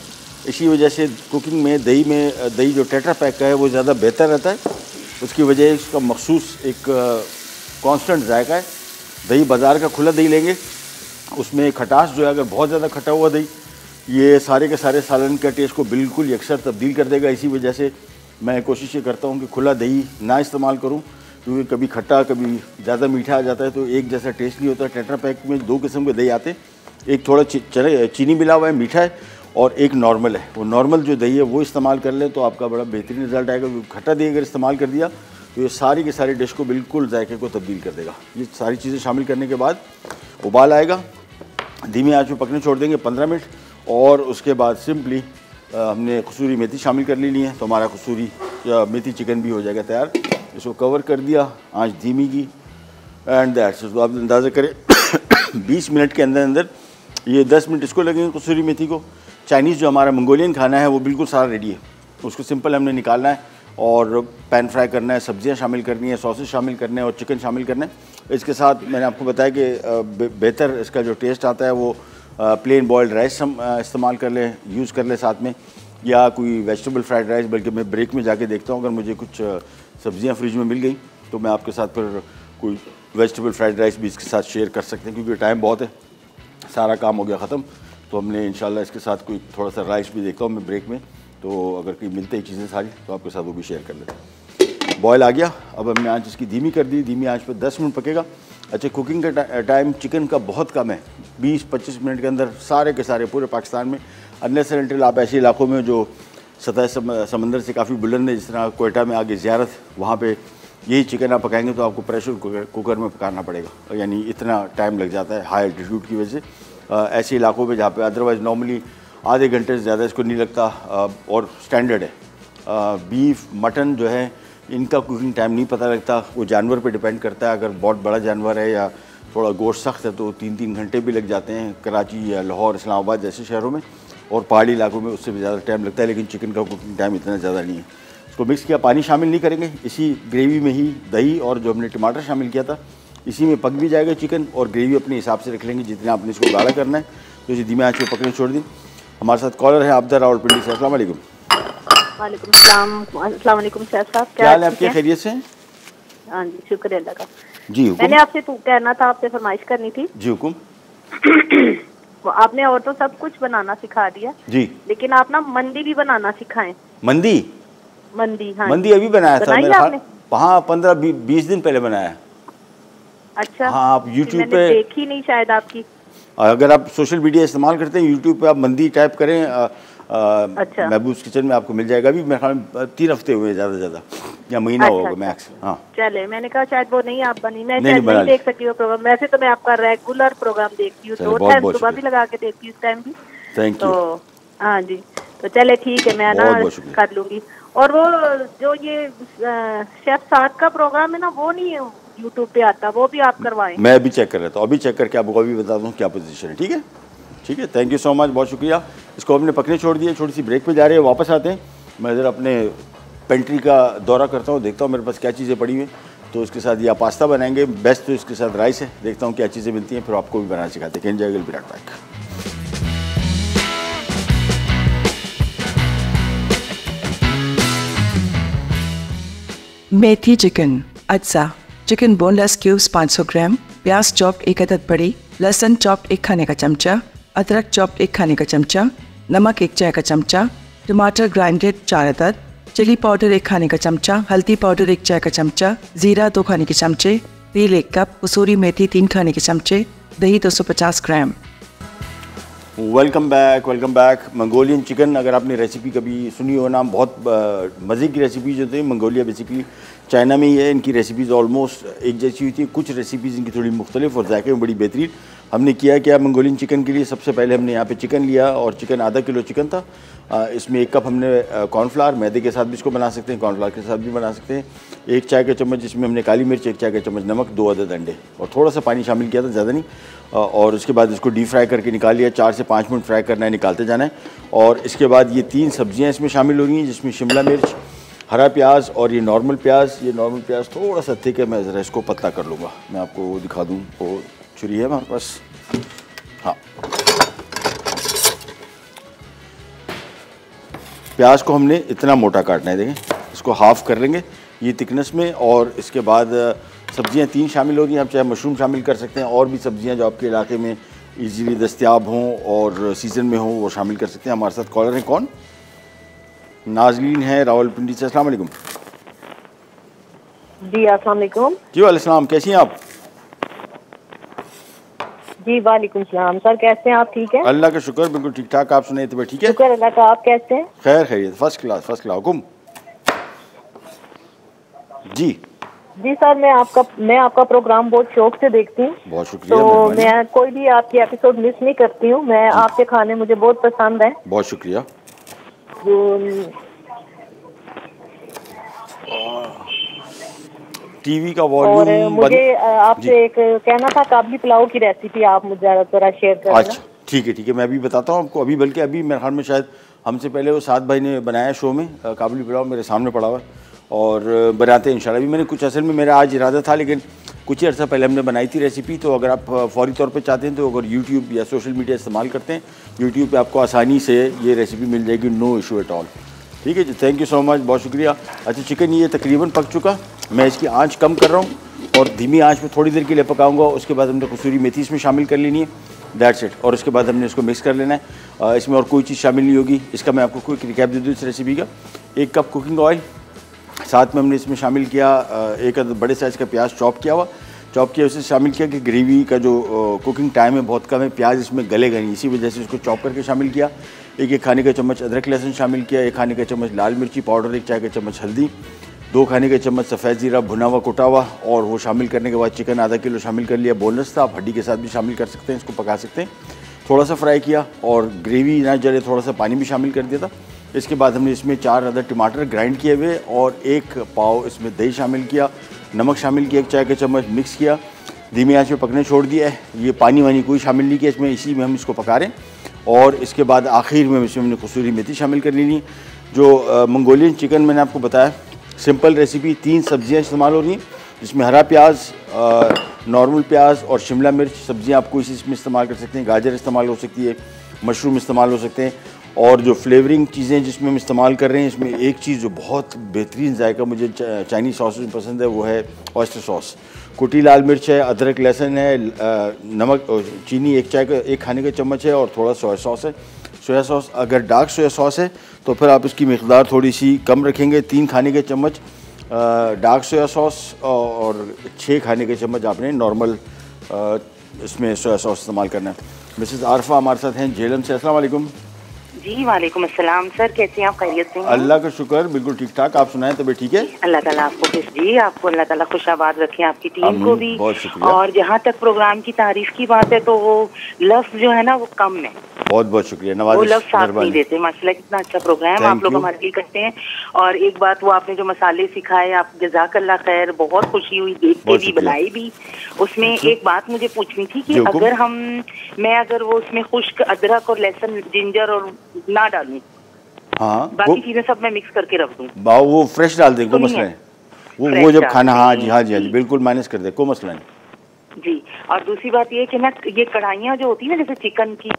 इसी वजह से कुकिंग में दही जो टेट्रा पैक का है वो ज़्यादा बेहतर रहता है। उसकी वजह इसका मखसूस एक कांस्टेंट जायका है। दही बाज़ार का खुला दही लेंगे, उसमें खटास जो है, अगर बहुत ज़्यादा खटा हुआ दही, ये सारे के सारे सालन का टेस्ट को बिल्कुल यकसर तब्दील कर देगा। इसी वजह से मैं कोशिश ये करता हूँ कि खुला दही ना इस्तेमाल करूँ, क्योंकि कभी खट्टा कभी ज़्यादा मीठा आ जाता है तो एक जैसा टेस्ट नहीं होता। टेट्रा पैक में 2 किस्म के दही आते हैं, एक थोड़ा चीनी मिला हुआ है, मीठा है, और एक नॉर्मल है। वो नॉर्मल जो दही है वो इस्तेमाल कर लें तो आपका बड़ा बेहतरीन रिजल्ट आएगा। खट्टा दही अगर इस्तेमाल कर दिया तो ये सारी की सारी डिश को बिल्कुल जायके को तब्दील कर देगा। ये सारी चीज़ें शामिल करने के बाद उबाल आएगा, धीमी आंच में पकने छोड़ देंगे 15 मिनट, और उसके बाद सिंपली हमने कसूरी मेथी शामिल कर ली है, तो हमारा कसूरी या मेथी चिकन भी हो जाएगा तैयार। इसको कवर कर दिया, आंच धीमी की, एंड दैट्स। उसको आप अंदाज़ा करें 20 मिनट के अंदर अंदर, ये 10 मिनट इसको लगेंगे कसूरी मेथी को। चाइनीज़ जो हमारा मंगोलियन खाना है वो बिल्कुल सारा रेडी है, उसको सिंपल हमने निकालना है और पैन फ्राई करना है, सब्जियां शामिल करनी है, सॉसेज शामिल करने हैं और चिकन शामिल करना है। इसके साथ मैंने आपको बताया कि बेहतर इसका जो टेस्ट आता है वो प्लेन बॉयल्ड राइस इस्तेमाल कर लें, यूज़ कर लें साथ में, या कोई वेजिटेबल फ्राइड राइस। बल्कि मैं ब्रेक में जाके देखता हूँ, अगर मुझे कुछ सब्जियाँ फ्रिज में मिल गई तो मैं आपके साथ फिर कोई वेजिटेबल फ्राइड राइस भी इसके साथ शेयर कर सकते हैं, क्योंकि टाइम बहुत है, सारा काम हो गया ख़त्म। तो हमने इंशाल्लाह इसके साथ कोई थोड़ा सा राइस भी देखता हूँ मैं ब्रेक में, तो अगर कहीं मिलते ही चीज़ें सारी तो आपके साथ वो भी शेयर कर लेते हैं। बॉयल आ गया, अब हमने आंच इसकी धीमी कर दी, धीमी आंच पर 10 मिनट पकेगा। अच्छा, कुकिंग का टाइम चिकन का बहुत कम है, 20-25 मिनट के अंदर सारे के सारे पूरे पाकिस्तान में, अनलेस एंड अनटिल आप ऐसे इलाकों में जो सतह समंदर से काफ़ी बुलंद है, जिस तरह कोयटा में आगे ज़ियारत, वहाँ पे यही चिकन आप पकाएंगे तो आपको प्रेशर कुकर में पकाना पड़ेगा, यानी इतना टाइम लग जाता है हाई एल्टीट्यूड की वजह से। ऐसे इलाकों में जहाँ पे अदरवाइज़ नॉर्मली आधे घंटे से ज़्यादा इसको नहीं लगता, और स्टैंडर्ड है। बीफ मटन जो है इनका कुकिंग टाइम नहीं पता लगता, वो जानवर पे डिपेंड करता है। अगर बहुत बड़ा जानवर है या थोड़ा गोश्त सख्त है तो 3-3 घंटे भी लग जाते हैं कराची या लाहौर, इस्लामाबाद जैसे शहरों में, और पहाड़ी इलाकों में उससे भी ज़्यादा टाइम लगता है। लेकिन चिकन का कुकिंग टाइम इतना ज़्यादा नहीं है। इसको मिक्स किया, पानी शामिल नहीं करेंगे, इसी ग्रेवी में ही दही और जो हमने टमाटर शामिल किया था इसी में पक भी जाएगा चिकन, और ग्रेवी अपने हिसाब से रख लेंगे जितना आपने इसको गाढ़ा करना है। तो इसे धीमे आंच में पकने छोड़ दी। हमारे साथ कॉलर है आबदा रावलपिंडी से। अस्सलाम वालेकुम। वालेकुम सलाम। अस्सलाम वालेकुम शेफ साहब, क्या हाल है आपके? खैरियत से? हाँ जी, शुक्र अल्लाह का। जी हुकुम। मैंने आपसे कहना था, आपसे फरमाइश करनी थी। जी हुकुम। आपने और तो सब कुछ बनाना सिखा दिया जी, लेकिन आप ना मंदी भी बनाना सिखाएं। मंदी? हाँ, मंदी अभी बनाया था मेरे आपने? हाँ 15-20 दिन पहले बनाया। अच्छा, हाँ, आप यूट्यूब पे मैंने देखी नहीं शायद आपकी। अगर आप सोशल मीडिया इस्तेमाल करते हैं, यूट्यूब पे आप मंदी टाइप करें, अच्छा, महबूब किचन में आपको मिल जाएगा। अभी मेरे ख्याल में 3 हफ्ते हुए ज़्यादा से ज़्यादा, या महीना अच्छा, होगा अच्छा। मैक्स। हाँ चले, मैंने कहा शायद वो नहीं आप बनी, मैं नहीं, शायद बना नहीं देख सकती वो प्रोग्राम। वैसे तो मैं आपका रेगुलर प्रोग्राम देखती हूँ, 2 टाइम सुबह भी लगा के देखती हूँ, इस टाइम भी। Thank you. तो हाँ जी, तो चले ठीक है, मैं ना कर लूँगी। और वो जो ये शेफ साथ का प्रोग्राम है ना, वो नहीं यूट्यूब पे आता, वो भी आप करवाएं। मैं अभी चेक कर रहा था, अभी चेक करके आपको अभी बता दूँ क्या पोजीशन है। ठीक है, ठीक है, थैंक यू सो मच, बहुत शुक्रिया। इसको हमने पकने छोड़ दिया, छोटी सी ब्रेक पे जा रहे हैं, वापस आते हैं। मैं इधर अपने पेंट्री का दौरा करता हूँ, देखता हूँ मेरे पास क्या चीज़ें पड़ी हुई हैं। तो उसके साथ या पास्ता बनाएंगे, बेस्ट तो इसके साथ राइस है, देखता हूँ क्या चीज़ें मिलती हैं, फिर आपको भी बनाना सिखाते हैं। कैन जाएगा विराट बैक। मेथी चिकन अज्जा, चिकन बोनलेस क्यूब्स 500 ग्राम, प्याज चॉप्ड 1 अदद बड़ी, लहसुन चॉप्ड 1 खाने का चमचा, अदरक चॉप्ड 1 खाने का चमचा, नमक 1 चाय का चमचा, टमाटर ग्राइंडेड 4 अदद, चिली पाउडर 1 खाने का चमचा, हल्दी पाउडर 1 चाय का चमचा, जीरा 2 खाने के चमचे, तेल 1 कप, कसूरी मेथी 3 खाने के चमचे, दही 250 gram. Welcome back, welcome back. Mongolian chicken, अगर आपने रेसिपी कभी सुनी हो नाम, बहुत मज़े की रेसिपीज होती है। मंगोलिया बेसिकली चाइना में ही है, इनकी रेसिपीज़ ऑलमोस्ट एक जैसी होती है, कुछ रेसिपीज़ इनकी थोड़ी मुख्तलिफ और जायके में बड़ी बेहतरीन। हमने किया क्या, मंगोलियन चिकन के लिए सबसे पहले हमने यहाँ पे चिकन लिया, और चिकन आधा किलो चिकन था। इसमें 1 कप हमने कॉर्नफ्लावर, मैदे के साथ भी इसको बना सकते हैं, कॉर्नफ्लावर के साथ भी बना सकते हैं। 1 चाय का चम्मच जिसमें हमने काली मिर्च, 1 चाय का चम्मच नमक, 2 अदद अंडे और थोड़ा सा पानी शामिल किया था, ज़्यादा नहीं। और उसके बाद इसको डीप फ्राई करके निकाल लिया। 4 से 5 मिनट फ्राई करना है, निकालते जाना है। और इसके बाद ये 3 सब्जियाँ इसमें शामिल हो रही हैं, जिसमें शिमला मिर्च, हरा प्याज और ये नॉर्मल प्याज। ये नॉर्मल प्याज थोड़ा सा थिक है, मैं ज़रा इसको पतला कर लूँगा, मैं आपको वो दिखा दूँ। वो छुरी है हमारे पास, हाँ। प्याज को हमने इतना मोटा काटना है, देखें, इसको हाफ़ कर लेंगे ये थिकनेस में। और इसके बाद सब्जियां 3 शामिल होगी, आप चाहे मशरूम शामिल कर सकते हैं, और भी सब्जियां जो आपके इलाके में इजीली दस्तयाब हों और सीज़न में हों वो शामिल कर सकते हैं। हमारे साथ कॉलर हैं, कौन? नाजरीन है रावलपिंडी से। अस्सलाम वालेकुम। जी अस्सलाम वालेकुम। जी वालेकुम, कैसी हैं आप? जी वालेकुम सलाम। सर कैसे हैं आप? ठीक है, अल्लाह का शुक्र, बिल्कुल ठीक ठाक। आप सुनाइए, तबीयत ठीक है? शुक्र अल्लाह का। आप कैसे हैं? खैर खैरियत, फर्स्ट क्लास, फर्स्ट क्लास। हुकुम जी जी सर, मैं आपका प्रोग्राम बहुत शौक से देखती हूँ। बहुत शुक्रिया। तो मैं कोई भी आपकी एपिसोड मिस नहीं करती हूँ। मैं आपके खाने मुझे बहुत पसंद है। बहुत शुक्रिया। टीवी का वॉल्यूम। और मुझे आपसे एक कहना था, काबली पुलाव की रेसिपी आप मुझे ज़रा शेयर करना। अच्छा ठीक है, मैं अभी बताता हूँ आपको। अभी बल्कि अभी मेरे ख्याल में शायद हमसे पहले वो साद भाई ने बनाया शो में काबली पुलाव, मेरे सामने पड़ा हुआ है और बनाते हैं इंशाल्लाह। अभी मैंने कुछ असल में मेरा आज इरादा था, लेकिन कुछ ही अर्सा पहले हमने बनाई थी रेसिपी। तो अगर आप फौरी तौर पे चाहते हैं तो अगर यूट्यूब या सोशल मीडिया इस्तेमाल करते हैं, यूट्यूब पे आपको आसानी से ये रेसिपी मिल जाएगी, नो इशू एट ऑल। ठीक है जी, थैंक यू सो मच, बहुत शुक्रिया। अच्छा, चिकन ये तकरीबन पक चुका। मैं इसकी आँच कम कर रहा हूँ और धीमी आँच में थोड़ी देर के लिए पकाऊँगा। उसके बाद हमने कसूरी मेथी इसमें शामिल कर लेनी है, दैट्स इट। और उसके बाद हमने इसको मिक्स कर लेना है। इसमें और कोई चीज़ शामिल नहीं होगी। इसका मैं आपको क्विक रिकैप दे दूँ इस रेसिपी का। 1 कप कुकिंग ऑयल, साथ में हमने इसमें शामिल किया 1 बड़े साइज़ का प्याज चॉप किया हुआ। उसे शामिल किया कि ग्रेवी का जो कुकिंग टाइम है बहुत कम है, प्याज इसमें गलेगा नहीं, इसी वजह से इसको चॉप करके शामिल किया। 1 खाने का चम्मच अदरक लहसुन शामिल किया, 1 खाने का चम्मच लाल मिर्ची पाउडर, 1 चाय का चम्मच हल्दी, 2 खाने का चम्मच सफ़ेद ज़ीरा भुना हुआ कुटा हुआ। और वो शामिल करने के बाद चिकन आधा किलो शामिल कर लिया। बोनलेस था, आप हड्डी के साथ भी शामिल कर सकते हैं, इसको पका सकते हैं। थोड़ा सा फ्राई किया और ग्रेवी ना जले थोड़ा सा पानी भी शामिल कर दिया था। इसके बाद हमने इसमें 4 अदर टमाटर ग्राइंड किए हुए और 1 पाव इसमें दही शामिल किया, नमक शामिल किया, 1 चाय का चम्मच मिक्स किया, धीमी आंच में पकने छोड़ दिया है। ये पानी वानी कोई शामिल नहीं किया इसमें, इसी में हम इसको पका रहे हैं। और इसके बाद आखिर में इसमें हमने कसूरी मेथी शामिल कर लेनी। जो मंगोलियन चिकन मैंने आपको बताया, सिंपल रेसिपी, 3 सब्जियाँ इस्तेमाल हो रही हैं, जिसमें हरा प्याज, नॉर्मल प्याज और शिमला मिर्च सब्जियाँ आप कोई इसमें इस्तेमाल कर सकते हैं। गाजर इस्तेमाल हो सकती है, मशरूम इस्तेमाल हो सकते हैं। और जो फ्लेवरिंग चीज़ें जिसमें हम इस्तेमाल कर रहे हैं, इसमें एक चीज़ जो बहुत बेहतरीन जायका मुझे चाइनीज़ सॉस में पसंद है, वो है ऑयस्टर सॉस। कुटी लाल मिर्च है, अदरक लहसुन है, नमक चीनी 1 खाने का चम्मच है और थोड़ा सोया सॉस है। सोया सॉस अगर डार्क सोया सॉस है तो फिर आप इसकी मिक़दार थोड़ी सी कम रखेंगे। 3 खाने के चम्मच डार्क सोया सॉस और 6 खाने के चम्मच आपने नॉर्मल इसमें सोया सॉस इस्तेमाल करना है। मिसेस आरफा हमारे साथ हैं झेलम से। अस्सलाम वालेकुम। जी वालेकुम अस्सलाम सर, कैसे हैं आप? खैरियत से हैं? अल्लाह का शुक्र, बिल्कुल ठीक ठाक। आप सुनाएं, तबीयत ठीक है? अल्लाह ताला आपको आपको अल्लाह ताला खुशाबाद रखे, आपकी टीम को भी। बहुत शुक्रिया। और जहाँ तक प्रोग्राम की तारीफ की बात है तो वो लफ्ज जो है ना वो कम है। बहुत बहुत शुक्रिया, नवाज़िश, वो लफ्ज साथ नहीं देते। माशाल्लाह कितना अच्छा प्रोग्राम आप लोग हमारे लिए करते हैं। और एक बात, वो आपने जो मसाले सिखाए, आप जज़ाकल्लाह खैर, बहुत खुशी हुई देख के भी, बनाई भी। उसमें एक बात मुझे पूछनी थी कि अगर वो उसमें खुश्क अदरक और लहसुन जिंजर और ना डालूं, हाँ, बाकी चीजें सब मैं मिक्स करके रख दूं, वो फ्रेश डाल दें, कोई मसला है वो जब खाना। हाँ जी बिल्कुल मैनेज कर दे, कोई मसला नहीं जी। और दूसरी बात ये कि ना, ये कढ़ाइयाँ जो होती है ना जैसे चिकन की,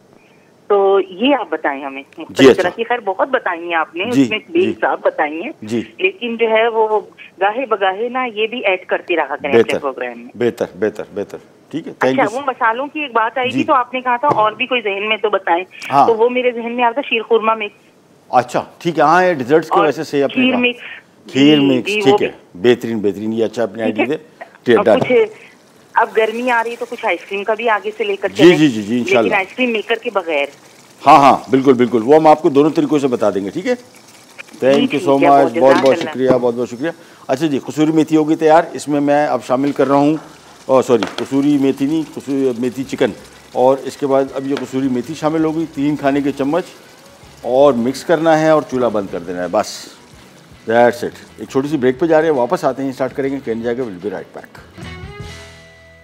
तो ये आप बताएं हमें। मुख्तलिफ तरह की खैर बहुत बताई हैं आपने, उसमें बेहिसाब बताई हैं, लेकिन जो है वो गाहे बगाहे ना ये भी ऐड करते रहा करें अपने प्रोग्राम में। बेहतर ठीक है। अच्छा, वो मसालों की एक बात आई थी तो आपने कहा था और भी कोई जहन में तो बताएं। हाँ। तो वो मेरे जहन में आ रहा था शीर खुरमा मिक्स। अच्छा ठीक है, हाँ डिजर्ट्स की वजह से खीर मिक्स ठीक है, बेहतरीन, ये अच्छा अपने आइडिया दे। अब गर्मी आ रही है तो कुछ आइसक्रीम का भी आगे से लेकर जी इंशाल्लाह, लेकिन आइसक्रीम मेकर के बगैर। हाँ बिल्कुल, वो हम आपको दोनों तरीकों से बता देंगे। ठीक है, थैंक यू सो मच, बहुत शुक्रिया। अच्छा जी, कसूरी मेथी होगी तैयार। इसमें मैं अब शामिल कर रहा हूँ, कसूरी मेथी नहीं, कसूरी मेथी चिकन। और इसके बाद अब ये कसूरी मेथी शामिल होगी, 3 खाने के चम्मच, और मिक्स करना है और चूल्हा बंद कर देना है, बस दैट्स इट। एक छोटी सी ब्रेक पे जा रहे हैं, वापस आते हैं, स्टार्ट करेंगे, कहने जाएगा will be right back.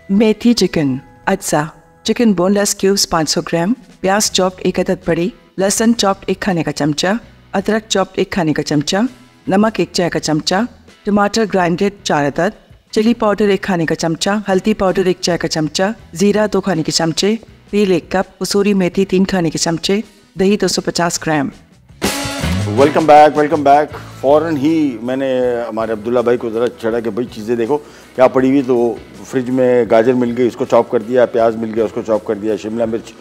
Methi chicken अज्जा, चिकन बोनलेस क्यूब्स 500 ग्राम, प्याज चॉप्ड 1 अदद बड़ी, लहसुन चॉप्ड 1 खाने का चमचा, अदरक चॉप्ड 1 खाने का चमचा, नमक 1 चाय का चमचा, टमाटर ग्राइंडेड 4 अदद, चिली पाउडर 1 खाने का चमचा, हल्दी पाउडर 1 चाय का चमचा, जीरा 2 खाने के चमचे, तेल 1 कप, कसूरी मेथी 3 खाने के चमचे, दही 250 ग्राम। Welcome back. फ़ौरन ही मैंने हमारे अब्दुल्ला भाई को ज़रा चढ़ा कि भाई चीज़ें देखो क्या पड़ी हुई। तो फ्रिज में गाजर मिल गई, उसको चॉप कर दिया, प्याज मिल गया, उसको चॉप कर दिया, शिमला मिर्च,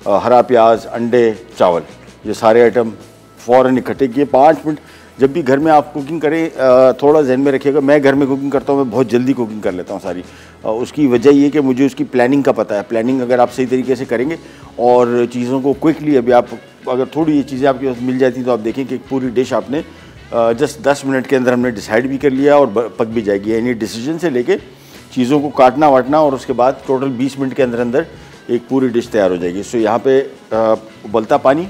हरा प्याज, अंडे, चावल, ये सारे आइटम फ़ौरन इकट्ठे किए। 5 मिनट। जब भी घर में आप कुकिंग करें थोड़ा जहन में रखिएगा, मैं घर में कुकिंग करता हूँ, मैं बहुत जल्दी कुकिंग कर लेता हूँ सारी। उसकी वजह ये कि मुझे उसकी प्लानिंग का पता है। प्लानिंग अगर आप सही तरीके से करेंगे और चीज़ों को क्विकली, अभी आप अगर थोड़ी ये चीज़ें आपके पास मिल जाती तो आप देखें कि पूरी डिश आपने जस्ट 10 मिनट के अंदर हमने डिसाइड भी कर लिया और पक भी जाएगी। यानी डिसीजन से लेके चीज़ों को काटना वाटना और उसके बाद टोटल 20 मिनट के अंदर अंदर एक पूरी डिश तैयार हो जाएगी। सो यहाँ पे उबलता पानी,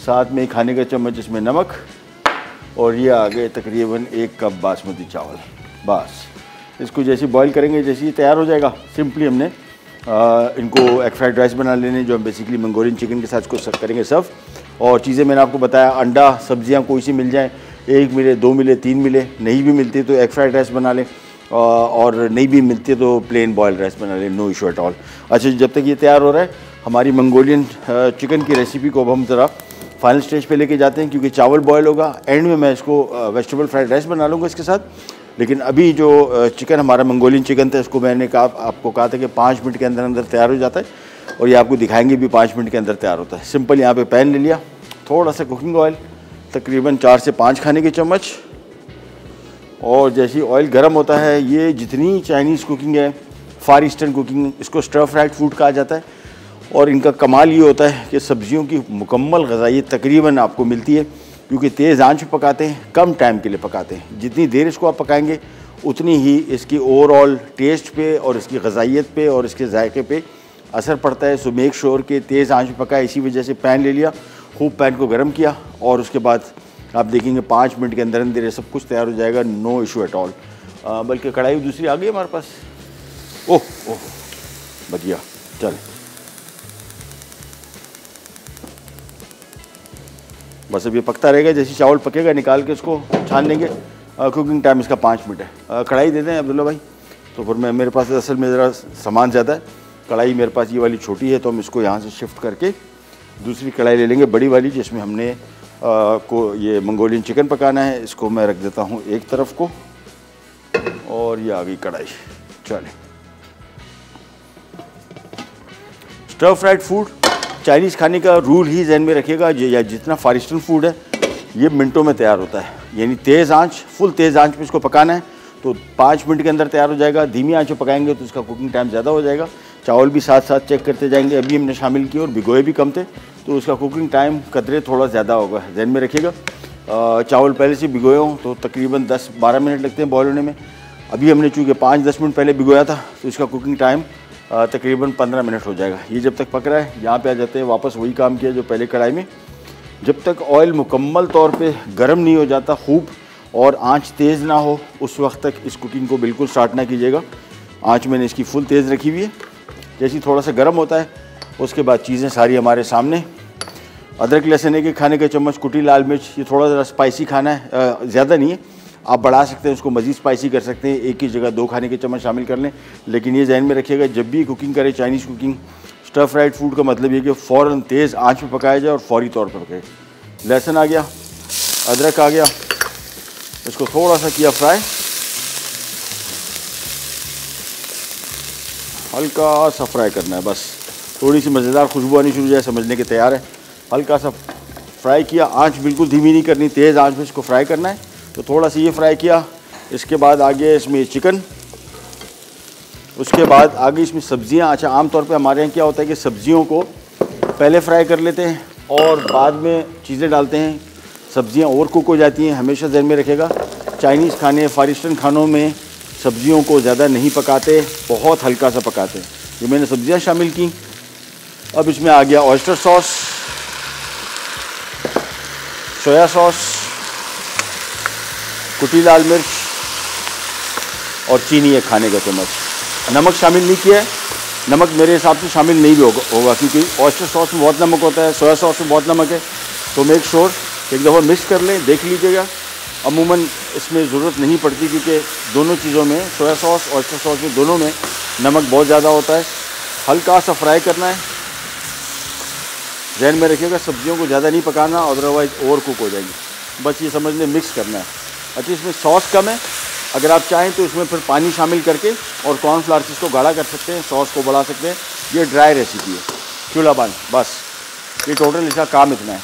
साथ में खाने का चम्मच इसमें नमक, और ये आ गए तकरीबन 1 कप बासमती चावल। बस इसको जैसे बॉईल करेंगे जैसे ही तैयार हो जाएगा, सिंपली हमने इनको एग फ्राइड राइस बना लेने, जो हम बेसिकली मंगोलियन चिकन के साथ इसको करेंगे सर्व। और चीज़ें मैंने आपको बताया, अंडा, सब्जियां कोई सी मिल जाए, 1 मिले, 2 मिले, 3 मिले, नहीं भी मिलती तो एग फ्राइड राइस बना लें, और नहीं भी मिलती तो प्लेन बॉयल राइस बना लें, नो इशू एट ऑल। अच्छा, जब तक ये तैयार हो रहा है हमारी मंगोलियन चिकन की रेसिपी को अब हम ज़रा फाइनल स्टेज पे लेके जाते हैं, क्योंकि चावल बॉयल होगा, एंड में मैं इसको वेजिटेबल फ्राइड राइस बना लूँगा इसके साथ। लेकिन अभी जो चिकन हमारा मंगोलियन चिकन था, इसको मैंने आपको कहा था कि 5 मिनट के अंदर अंदर तैयार हो जाता है, और ये आपको दिखाएंगे भी 5 मिनट के अंदर तैयार होता है। सिंपल यहाँ पे पैन ले लिया, थोड़ा सा कुकिंग ऑयल, तकरीबन 4 से 5 खाने के चम्मच, और जैसे ही ऑयल गर्म होता है, ये जितनी चाइनीज़ कुकिंग है, फार ईस्टर्न कुकिंग, इसको स्टर फ्राइड फूड कहा जाता है। और इनका कमाल ये होता है कि सब्जियों की मुकम्मल ग़िज़ाइयत तकरीबन आपको मिलती है, क्योंकि तेज़ आंच पे पकाते हैं, कम टाइम के लिए पकाते हैं। जितनी देर इसको आप पकाएंगे उतनी ही इसकी ओवरऑल टेस्ट पे और इसकी ग़िज़ाइयत पे और इसके जायके पे असर पड़ता है। सो मेक श्योर कि तेज़ आंच पे पकाए। इसी वजह से पैन ले लिया, खूब पैन को गर्म किया, और उसके बाद आप देखेंगे 5 मिनट के अंदर अंदर सब कुछ तैयार हो जाएगा, नो इशू एट ऑल। बल्कि कढ़ाई दूसरी आ गई हमारे पास। ओह ओह, बढ़िया, चल बस अब ये पकता रहेगा। जैसे चावल पकेगा निकाल के इसको छान लेंगे। कुकिंग टाइम इसका 5 मिनट है। कढ़ाई दे दें अब्दुल्ला भाई। तो फिर मेरे पास असल में ज़रा सामान ज़्यादा है, कढ़ाई मेरे पास ये वाली छोटी है, तो हम इसको यहाँ से शिफ्ट करके दूसरी कढ़ाई ले लेंगे, बड़ी वाली, जिसमें हमने को ये मंगोलियन चिकन पकाना है। इसको मैं रख देता हूँ एक तरफ को, और ये आ गई कढ़ाई। चलें, स्टर फ्राइड फूड चाइनीज़ खाने का रूल ही जहन में रखिएगा, या जितना फार ईस्टर्न फूड है ये मिनटों में तैयार होता है। यानी तेज़ आंच, फुल तेज़ आंच पे इसको पकाना है तो 5 मिनट के अंदर तैयार हो जाएगा। धीमी आंच पे पकाएंगे तो इसका कुकिंग टाइम ज़्यादा हो जाएगा। चावल भी साथ साथ चेक करते जाएंगे। अभी हमने शामिल किए और भिगोए भी कम थे, तो उसका कुकिंग टाइम कदरे थोड़ा ज़्यादा होगा, जहन में रखिएगा। चावल पहले से भिगोए हों तो तकरीबन 10-12 मिनट लगते हैं बॉयल होने में। अभी हमने चूँकि 5-10 मिनट पहले भिगोया था, तो इसका कुकिंग टाइम तकरीबन 15 मिनट हो जाएगा। ये जब तक पक रहा है, यहाँ पे आ जाते हैं वापस वही काम किया जो पहले कढ़ाई में। जब तक ऑयल मुकम्मल तौर पे गर्म नहीं हो जाता खूब और आंच तेज़ ना हो, उस वक्त तक इस कुकिंग को बिल्कुल स्टार्ट ना कीजिएगा। आंच मैंने इसकी फुल तेज़ रखी हुई है। जैसे ही थोड़ा सा गर्म होता है, उसके बाद चीज़ें सारी हमारे सामने। अदरक लहसुन के खाने के चम्मच, कुटी लाल मिर्च, ये थोड़ा ज़रा स्पाइसी खाना है, ज़्यादा नहीं है, आप बढ़ा सकते हैं, उसको मज़ीद स्पाइसी कर सकते हैं। एक की जगह 2 खाने के चम्मच शामिल कर लें। लेकिन ये ज़हन में रखिएगा, जब भी कुकिंग करें Chinese cooking, stir fried food का मतलब ये कि फ़ौरन तेज़ आंच में पकाया जाए और फौरी तौर पर पकाए। लहसुन आ गया, अदरक आ गया, इसको थोड़ा सा किया फ्राई, हल्का सा फ्राई करना है बस। थोड़ी सी मज़ेदार खुशबू आनी शुरू हो जाए, समझने के तैयार है। हल्का सा फ्राई किया, आंच बिल्कुल धीमी नहीं करनी, तेज़ आंच में इसको फ्राई करना है। तो थोड़ा सा ये फ्राई किया, इसके बाद आ गया इसमें चिकन, उसके बाद आ गई इसमें सब्जियां। अच्छा, आमतौर पे हमारे यहाँ क्या होता है कि सब्जियों को पहले फ्राई कर लेते हैं और बाद में चीज़ें डालते हैं, सब्जियां ओवर कुक हो जाती हैं। हमेशा ध्यान में रखेगा, चाइनीज़ खाने, फार ईस्टर्न खानों में सब्जियों को ज़्यादा नहीं पकाते, बहुत हल्का सा पकाते हैं। ये मैंने सब्जियां शामिल की। अब इसमें आ गया ऑयस्टर सॉस, सोया सॉस, कुटी लाल मिर्च और चीनी 1 खाने का चम्मच। नमक शामिल नहीं किया है, नमक मेरे हिसाब से शामिल नहीं भी होगा क्योंकि ऑयस्टर सॉस में बहुत नमक होता है, सोया सॉस में बहुत नमक है। तो मेक श्योर एक दफ़ा मिक्स कर लें, देख लीजिएगा। अमूमन इसमें ज़रूरत नहीं पड़ती क्योंकि दोनों चीज़ों में, सोया सॉस, ऑयस्टर सॉस में, दोनों में नमक बहुत ज़्यादा होता है। हल्का सा फ्राई करना है, ध्यान में रखिएगा सब्जियों को ज़्यादा नहीं पकाना, अदरवाइज़ ओवर कुक हो जाएगी। बस ये समझ लें मिक्स करना है। अच्छा, इसमें सॉस कम है, अगर आप चाहें तो इसमें फिर पानी शामिल करके और कॉर्नफ्लावर से इसको गाढ़ा कर सकते हैं, सॉस को बढ़ा सकते हैं। ये ड्राई रेसिपी है, चूल्हा बंद, बस ये टोटल इसका काम इतना है।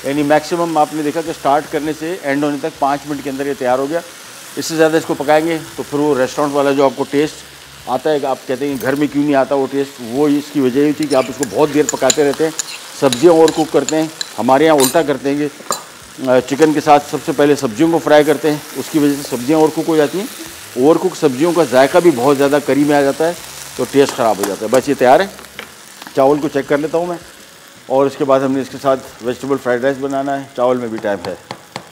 यानी मैक्सिमम आपने देखा कि स्टार्ट करने से एंड होने तक 5 मिनट के अंदर ये तैयार हो गया। इससे ज़्यादा इसको पकाएंगे तो फिर वो रेस्टोरेंट वाला जो आपको टेस्ट आता है, आप कहते हैं घर में क्यों नहीं आता वो टेस्ट, वो इसकी वजह ये थी कि आप इसको बहुत देर पकाते रहते हैं, सब्जियाँ ओवर कुक करते हैं। हमारे यहाँ उल्टा करते हैं कि चिकन के साथ सबसे पहले सब्जियों को फ्राई करते हैं, उसकी वजह से सब्जियां ओवर कुक हो जाती हैं। ओवर कुक सब्जियों का जायका भी बहुत ज़्यादा करी में आ जाता है तो टेस्ट ख़राब हो जाता है। बस ये तैयार है। चावल को चेक कर लेता हूँ मैं, और इसके बाद हमने इसके साथ वेजिटेबल फ्राइड राइस बनाना है। चावल में भी टाइम है,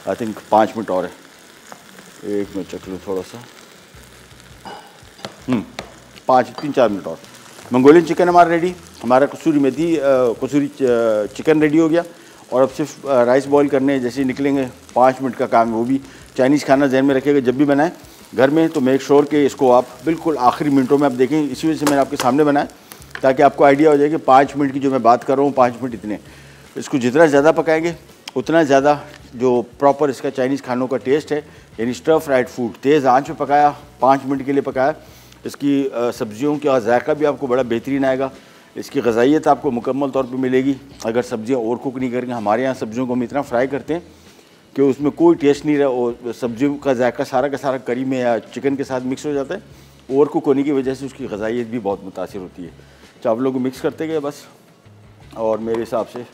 आई थिंक 5 मिनट और है। एक मिनट चेक लूँ थोड़ा सा, 3-4 मिनट और। मंगोलियन चिकन हमारा रेडी, हमारा कसूरी चिकन रेडी हो गया। और अब सिर्फ राइस बॉईल करने जैसे निकलेंगे, 5 मिनट का काम है। वो भी चाइनीज़ खाना जहन में रखिएगा जब भी बनाएं घर में, तो मेक श्योर कि इसको आप बिल्कुल आखिरी मिनटों में आप देखें। इसी वजह से मैंने आपके सामने बनाया ताकि आपको आइडिया हो जाए कि 5 मिनट की जो मैं बात कर रहा हूँ, 5 मिनट इतने। इसको जितना ज़्यादा पकाएंगे उतना ज़्यादा जो प्रॉपर इसका चाइनीज़ खानों का टेस्ट है, यानी स्टर फ्राइड फूड, तेज़ आंच पे पकाया, 5 मिनट के लिए पकाया, इसकी सब्जियों का जायका भी आपको बड़ा बेहतरीन आएगा। इसकी ग़ज़ाइयत आपको मुकम्मल तौर पे मिलेगी अगर सब्जियां ओवर कुक नहीं करेंगे। हमारे यहाँ सब्जियों को हम इतना फ्राई करते हैं कि उसमें कोई टेस्ट नहीं रहा, और सब्जियों का जायका सारा का सारा करी में या चिकन के साथ मिक्स हो जाता है। ओवर कुक होने की वजह से उसकी ग़ज़ाइयत भी बहुत मुतासिर होती है। चावलों को मिक्स करते गए बस, और मेरे हिसाब से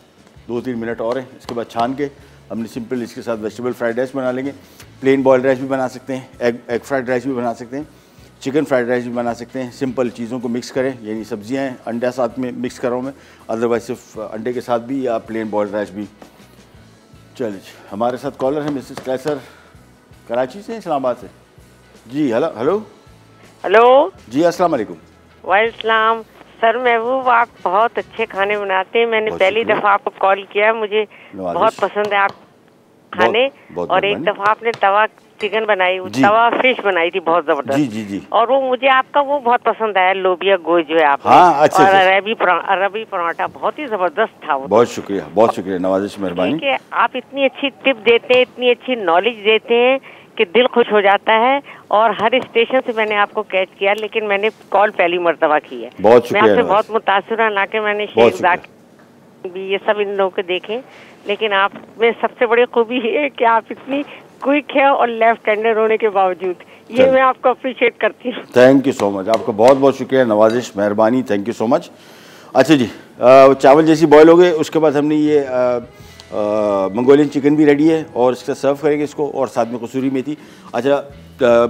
2-3 मिनट और हैं। इसके बाद छान के हमने सिंपल इसके साथ वेजिटेबल फ्राइड राइस बना लेंगे। प्लेन बॉयल्ड राइस भी बना सकते हैं, एग फ्राइड राइस भी बना सकते हैं, चिकन फ्राइड राइस भी बना सकते हैं। सिंपल चीज़ों को मिक्स करें, यानी सब्जियां हैं, अंडा साथ में मिक्स कर रहा हूँ मैं, अदरवाइज सिर्फ अंडे के साथ भी, या प्लेन बॉयल्ड राइस भी। चलिए, हमारे साथ कॉलर है मिसेस कैसर, कराची से, इस्लामाबाद से। जी हेलो हेलो हेलो जी, अस्सलाम वालेकुम। वालेकुम सर। महबूब, आप बहुत अच्छे खाने बनाते हैं। मैंने पहली दफ़ा आपको कॉल किया, मुझे बहुत पसंद है आप खाने। और एक दफ़ा आपने तवा चिकन बनाई, तवा फिश बनाई थी बहुत जबरदस्त। जी जी जी। और वो मुझे आपका वो बहुत पसंद आया, लोबिया गोश्त जो है आपने। हाँ, अच्छा, और अरबी पराठा बहुत ही जबरदस्त था वो। बहुत शुक्रिया, नवाजिश, मेहरबानी। ठीक है, आप इतनी अच्छी टिप देते हैं, इतनी अच्छी नॉलेज देते हैं कि दिल खुश हो जाता है। और हर स्टेशन से मैंने आपको कैच किया, लेकिन मैंने कॉल पहली मर्तबा की है। बहुत शुक्रिया। मैं आपसे बहुत मुतासिर हूं, हालांकि मैंने शेख भी ये सब इन लोगों को देखे, लेकिन आप में सबसे बड़ी खूबी है कि आप इतनी क्विक है और लेफ्ट हैंडर होने के बावजूद, ये मैं आपको अप्रिशिएट करती हूँ। थैंक यू सो मच, आपका बहुत बहुत शुक्रिया, नवाजिश, मेहरबानी, थैंक यू सो मच। अच्छा जी, चावल जैसी बॉयल हो गए, उसके बाद हमने ये मंगोलियन चिकन भी रेडी है, और इसका सर्व करेंगे इसको, और साथ में कसूरी मेथी। अच्छा,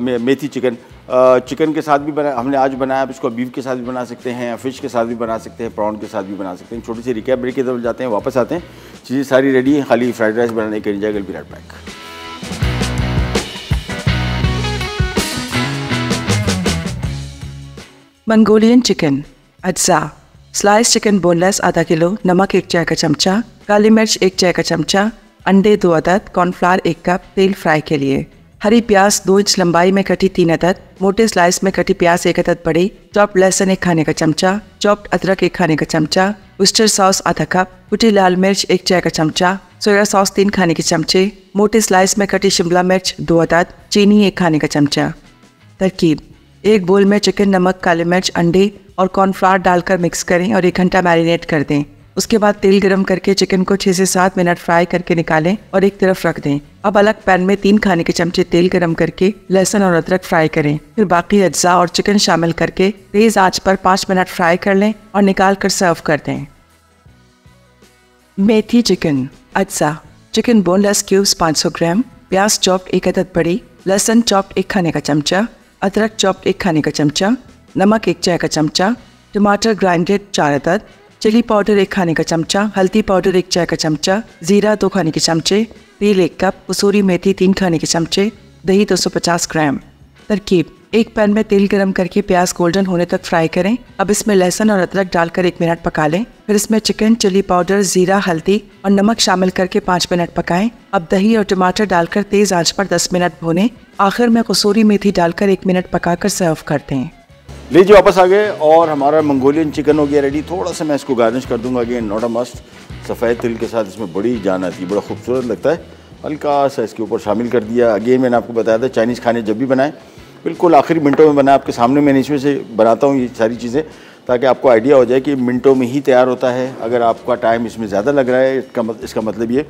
मेथी चिकन के साथ भी हमने आज बनाया। आप इसको बीफ के साथ भी बना सकते हैं, फ़िश के साथ भी बना सकते हैं, प्रॉन के साथ भी बना सकते हैं। छोटी सी रिकैप ब्रेक की तरफ जाते हैं, वापस आते हैं। चीज़ें सारी रेडी हैं, खाली फ्राइड राइस बनाने के लिए। Will be right back. Mongolian chicken अज्जा, स्लाइस चिकन बोनलेस आधा किलो, नमक 1 चाय का चमचा, काली मिर्च 1 चाय का चमचा, अंडे 2 अदद, कॉर्नफ्लावर 1 कप, तेल फ्राई के लिए, हरी प्याज 2 इंच लंबाई में कटी 3 अदद, मोटे स्लाइस में कटी प्याज 1 अदद बड़ी, चॉप्ड लहसुन 1 खाने का चमचा, चॉप्ड अदरक 1 खाने का चमचा, उस्टर सॉस आधा कप, कुटी लाल मिर्च 1 चाय का चमचा, सोया सॉस 3 खाने के चमचे, मोटे स्लाइस में कटी शिमला मिर्च 2 अदद, चीनी 1 खाने का चमचा। तरकीब: एक बोल में चिकन, नमक, काली मिर्च, अंडे और कॉर्नफ्लावर डालकर मिक्स करें और 1 घंटा मैरिनेट कर दें। उसके बाद तेल गरम करके चिकन को 6 से 7 मिनट फ्राई करके निकालें और एक तरफ रख दें। अब अलग पैन में 3 खाने के चमचे तेल गरम करके लहसुन और अदरक फ्राई करें। फिर बाकी अज्जा और चिकन शामिल करके तेज आंच पर 5 मिनट फ्राई कर लें और निकाल कर सर्व कर दें। मेथी चिकन अज्जा: चिकन बोनलेस क्यूब्स 500 ग्राम, प्याज चॉप्ड 1 अदद बड़ी, लहसुन चॉप्ड 1 खाने का चमचा, अदरक चॉप्ड 1 खाने का चमचा, नमक 1 चाय का चमचा, टमाटर ग्राइंडेड 4 अदद, चिली पाउडर 1 खाने का चमचा, हल्दी पाउडर 1 चाय का चमचा, जीरा 2 खाने के चमचे, तेल 1 कप, कसूरी मेथी 3 खाने के चमचे, दही 250 ग्राम। तरकीब: एक पैन में तेल गरम करके प्याज गोल्डन होने तक फ्राई करें। अब इसमें लहसुन और अदरक डालकर 1 मिनट पका लें। फिर इसमें चिकन, चिली पाउडर, जीरा, हल्दी और नमक शामिल करके 5 मिनट पकाएं। अब दही और टमाटर डालकर तेज आंच पर 10 मिनट भूनें। आखिर में कसूरी मेथी डालकर 1 मिनट पकाकर सर्व कर दें। लीजिए, वापस आ गए और हमारा मंगोलियन चिकन हो गया रेडी। थोड़ा सा मैं इसको गार्निश कर दूंगा, अगेन नॉट अ मस्ट। सफ़ेद तिल के साथ इसमें बड़ी जान आती है, बड़ा खूबसूरत लगता है। हल्का सा इसके ऊपर शामिल कर दिया। अगेन मैंने आपको बताया था, चाइनीज़ खाने जब भी बनाएं बिल्कुल आखिरी मिनटों में बनाए। आपके सामने मैंने इसमें से बनाता हूँ ये सारी चीज़ें, ताकि आपको आइडिया हो जाए कि मिनटों में ही तैयार होता है। अगर आपका टाइम इसमें ज़्यादा लग रहा है, इसका मतलब ये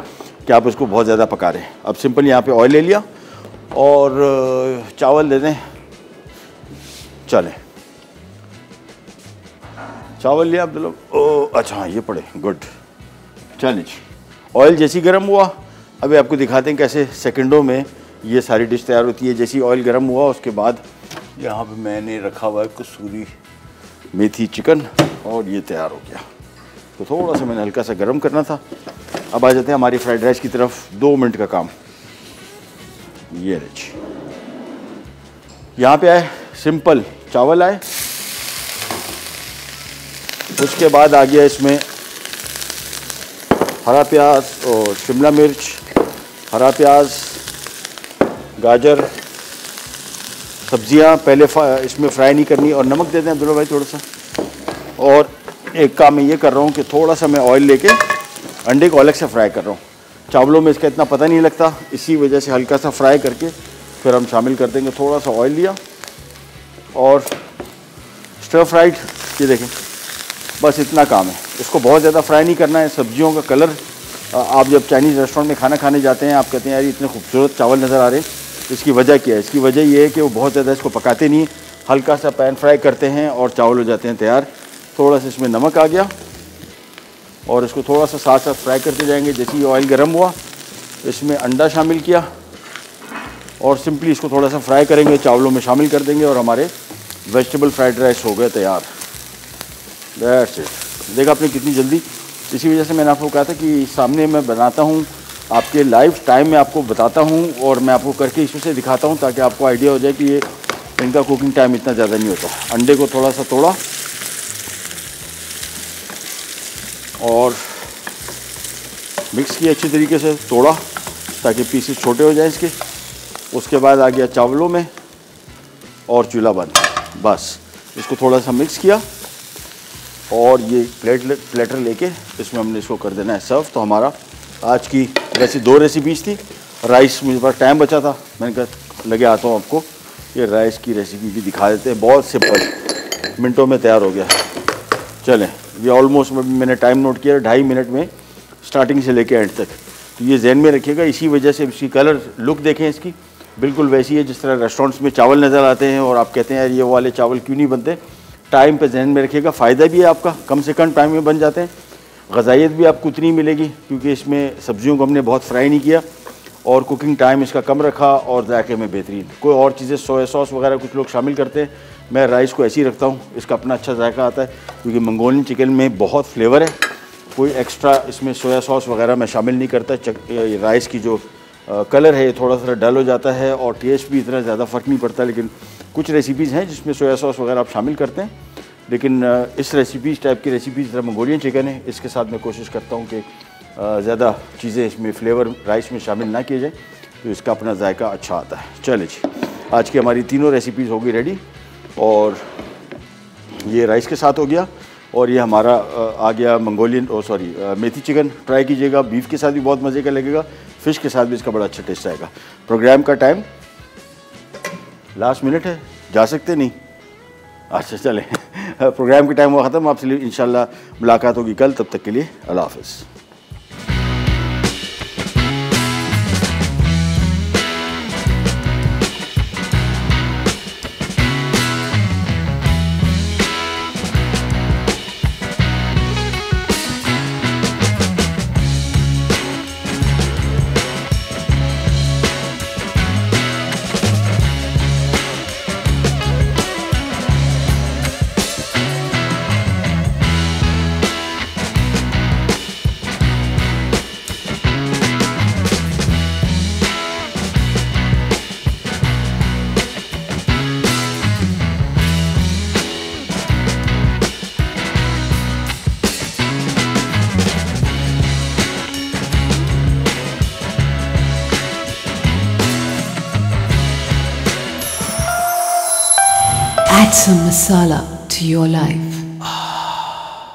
कि आप उसको बहुत ज़्यादा पका रहे हैं। अब सिंपल यहाँ पे ऑयल ले लिया और चावल दे दें। चलें, चावल लिया आप लोग। अच्छा हाँ, ये पड़े, गुड। चलिए, ऑयल जैसी गर्म हुआ अभी आपको दिखाते हैं कैसे सेकंडों में ये सारी डिश तैयार होती है। जैसे ऑयल गर्म हुआ उसके बाद यहाँ पे मैंने रखा हुआ है कसूरी मेथी चिकन और ये तैयार हो गया। तो थोड़ा सा मैंने हल्का सा गर्म करना था। अब आ जाते हैं हमारी फ्राइड राइस की तरफ। 2 मिनट का काम। ये देखिए यहाँ पे आए सिंपल चावल आए, उसके बाद आ गया इसमें हरा प्याज और शिमला मिर्च, हरा प्याज, गाजर, सब्जियां पहले इसमें फ्राई नहीं करनी। और नमक देते हैं अब्दुल्ला भाई थोड़ा सा। और एक काम मैं ये कर रहा हूँ कि थोड़ा सा मैं ऑयल लेके अंडे को अलग से फ्राई कर रहा हूँ। चावलों में इसका इतना पता नहीं लगता, इसी वजह से हल्का सा फ्राई करके फिर हम शामिल कर देंगे। थोड़ा सा ऑयल लिया और स्टर फ्राइड, ये देखें, बस इतना काम है। इसको बहुत ज़्यादा फ्राई नहीं करना है। सब्जियों का कलर, आप जब चाइनीज़ रेस्टोरेंट में खाना खाने जाते हैं, आप कहते हैं यार इतने खूबसूरत चावल नज़र आ रहे हैं, इसकी वजह क्या है? इसकी वजह ये है कि वो बहुत ज़्यादा इसको पकाते नहीं, हल्का सा पैन फ्राई करते हैं और चावल हो जाते हैं तैयार। थोड़ा सा इसमें नमक आ गया और इसको थोड़ा सा साथ साथ फ्राई करते जाएंगे। जैसे ही ऑयल गर्म हुआ इसमें अंडा शामिल किया और सिंपली इसको थोड़ा सा फ्राई करेंगे, चावलों में शामिल कर देंगे और हमारे वेजिटेबल फ्राइड राइस हो गए तैयार। That's it. देखा आपने कितनी जल्दी। इसी वजह से मैंने आपको कहा था कि सामने मैं बनाता हूँ, आपके लाइव टाइम में आपको बताता हूँ और मैं आपको करके इसी से दिखाता हूँ ताकि आपको आइडिया हो जाए कि ये इनका कुकिंग टाइम इतना ज़्यादा नहीं होता। अंडे को थोड़ा सा तोड़ा और मिक्स किया अच्छी तरीके से, तोड़ा ताकि पीसेस छोटे हो जाएं इसके। उसके बाद आ गया चावलों में और चूल्हा बंद। बस इसको थोड़ा सा मिक्स किया और ये प्लेटर लेके इसमें हमने इसको कर देना है सर्व। तो हमारा आज की वैसे 2 रेसिपीज़ थी। राइस मुझे पास टाइम बचा था, मैंने कहा लगे आता हूँ आपको ये राइस की रेसिपी भी दिखा देते हैं। बहुत सिंपल, मिनटों में तैयार हो गया। चलें, ये ऑलमोस्ट मैंने टाइम नोट किया 2.5 मिनट में स्टार्टिंग से लेके एंड तक। तो ये जहन में रखिएगा। इसी वजह से इसकी कलर लुक देखें, इसकी बिल्कुल वैसी है जिस तरह रेस्टोरेंट्स में चावल नज़र आते हैं और आप कहते हैं यार ये वाले चावल क्यों नहीं बनते। टाइम पे जहन में रखिएगा, फ़ायदा भी है आपका, कम से कम टाइम में बन जाते हैं। ग़ज़ाइयत भी आपको उतनी मिलेगी क्योंकि इसमें सब्जियों को हमने बहुत फ्राई नहीं किया और कुकिंग टाइम इसका कम रखा और जायके में बेहतरीन। कोई और चीज़ें सोया सॉस वगैरह कुछ लोग शामिल करते हैं, मैं राइस को ऐसे ही रखता हूँ, इसका अपना अच्छा जायका आता है क्योंकि मंगोलियन चिकन में बहुत फ्लेवर है। कोई एक्स्ट्रा इसमें सोया सॉस वगैरह मैं शामिल नहीं करता। राइस की जो कलर है ये थोड़ा सा डल हो जाता है और टेस्ट भी इतना ज़्यादा फ़र्क नहीं पड़ता। लेकिन कुछ रेसिपीज़ हैं जिसमें सोया सॉस वगैरह आप शामिल करते हैं, लेकिन इस रेसिपीज़ टाइप की रेसिपीज़ जरा मंगोलियन चिकन है, इसके साथ मैं कोशिश करता हूँ कि ज़्यादा चीज़ें इसमें फ्लेवर राइस में शामिल ना किए जाए, तो इसका अपना जायका अच्छा आता है। चलिए जी, आज की हमारी तीनों रेसिपीज़ हो गई रेडी और ये राइस के साथ हो गया और ये हमारा आ गया मंगोलियन मेथी चिकन। ट्राई कीजिएगा, बीफ के साथ भी बहुत मज़े का लगेगा, फ़िश के साथ भी इसका बड़ा अच्छा टेस्ट आएगा। प्रोग्राम का टाइम लास्ट मिनट है, जा सकते नहीं? अच्छा चलें प्रोग्राम का टाइम हुआ ख़त्म। आपसे इंशाल्लाह मुलाकात होगी कल, तब तक के लिए अल्लाह हाफ़िज़। Add some masala to your life.